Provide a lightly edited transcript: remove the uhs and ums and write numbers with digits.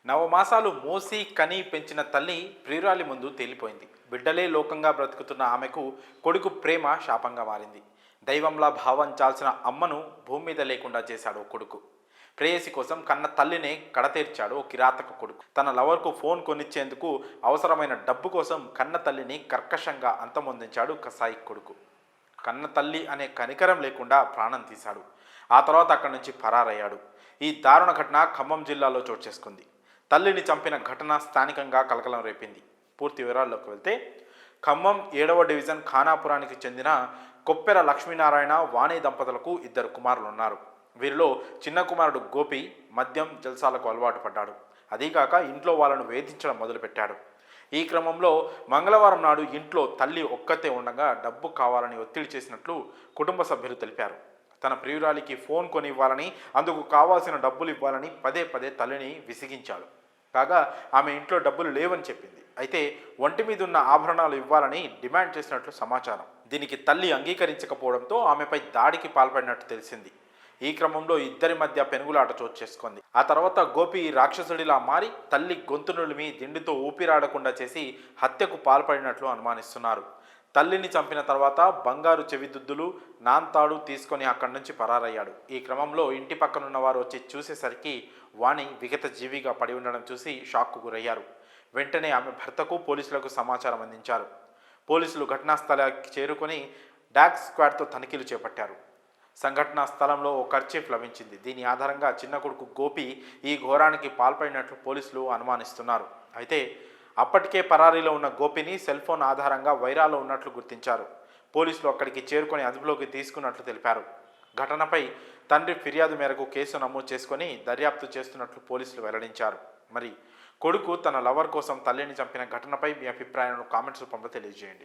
నవమాసాలు మోసి కని పెంచిన తల్లి ప్రియురాలి ముందు తేలిపోయింది. బిడ్డలే లోకంగా బ్రతుకుతున్న ఆమెకు కొడుకు ప్రేమ శాపంగా మారింది. దైవంలా భావించాల్సిన అమ్మను భూమి మీద లేకుండా చేశాడు ఓ కొడుకు. ప్రేయసి కోసం కన్న తల్లినే కడతీర్చాడు ఓ కిరాతక కొడుకు. తన లవర్కు ఫోన్ కొనిచ్చేందుకు అవసరమైన డబ్బు కోసం కన్న తల్లిని కర్కశంగా అంతమొందించాడు కసాయి కొడుకు. కన్న తల్లి అనే కనికరం లేకుండా ప్రాణం తీశాడు. ఆ తర్వాత అక్కడి నుంచి పరారయ్యాడు. ఈ దారుణ ఘటన ఖమ్మం జిల్లాలో చోటు చేసుకుంది. తల్లిని చంపిన ఘటన స్థానికంగా కలకలం రేపింది. పూర్తి వివరాల్లోకి వెళ్తే, ఖమ్మం 7వ డివిజన్ ఖానాపురానికి చెందిన కొప్పెర లక్ష్మీనారాయణ వాణి దంపతులకు 2 కుమారులు ఉన్నారు. వీరిలో చిన్న కుమారుడు గోపి మద్యం జల్సాలకు అలవాటు పడ్డాడు. అదీగాక ఇంట్లో వాళ్ళను వేధించడం మొదలుపెట్టాడు. ఈ క్రమంలో మంగళవారం నాడు ఇంట్లో తల్లి ఒక్కతే ఉండగా డబ్బు కావాలని ఒత్తిడి చేసినట్లు కుటుంబ సభ్యులు తెలిపారు. తన ప్రియురాలికి ఫోన్ కొని ఇవ్వాలని, అందుకు కావాల్సిన డబ్బులు ఇవ్వాలని పదే పదే తల్లిని విసిగించాడు. కాగా ఆమె ఇంట్లో డబ్బులు లేవని చెప్పింది. అయితే ఒంటి మీద ఉన్న ఆభరణాలు ఇవ్వాలని డిమాండ్ చేసినట్లు సమాచారం. దీనికి తల్లి అంగీకరించకపోవడంతో ఆమెపై దాడికి పాల్పడినట్టు తెలిసింది. ఈ క్రమంలో ఇద్దరి మధ్య పెనుగులాట చోటు చేసుకుంది. ఆ తర్వాత గోపి రాక్షసుడిలా మారి తల్లి గొంతు నులిమి దిండుతో ఊపిరాడకుండా చేసి హత్యకు పాల్పడినట్లు అనుమానిస్తున్నారు. తల్లిని చంపిన తర్వాత బంగారు చెవిదుద్దులు, నాంతాడు తీసుకొని అక్కడి నుంచి పరారయ్యాడు. ఈ క్రమంలో ఇంటి పక్కనున్న వారు వచ్చి చూసేసరికి వాణి విగత జీవిగా పడి ఉండడం చూసి షాక్కు గురయ్యారు. వెంటనే ఆమె భర్తకు, పోలీసులకు సమాచారం అందించారు. పోలీసులు ఘటనా స్థలానికి చేరుకొని డాగ్ స్క్వాడ్తో తనిఖీలు చేపట్టారు. సంఘటనా స్థలంలో ఓ కర్చీఫ్ లభించింది. దీని ఆధారంగా చిన్న కొడుకు గోపి ఈ ఘోరానికి పాల్పడినట్లు పోలీసులు అనుమానిస్తున్నారు. అయితే అప్పటికే పరారీలో ఉన్న గోపిని సెల్ ఫోన్ ఆధారంగా వైరాలో ఉన్నట్లు గుర్తించారు. పోలీసులు అక్కడికి చేరుకొని అదుపులోకి తీసుకున్నట్లు తెలిపారు. ఘటనపై తండ్రి ఫిర్యాదు మేరకు కేసు నమోదు చేసుకొని దర్యాప్తు చేస్తున్నట్లు పోలీసులు వెల్లడించారు. మరి కొడుకు తన లవర్ కోసం తల్లిని చంపిన ఘటనపై మీ అభిప్రాయాలను కామెంట్స్ రూపంలో తెలియజేయండి.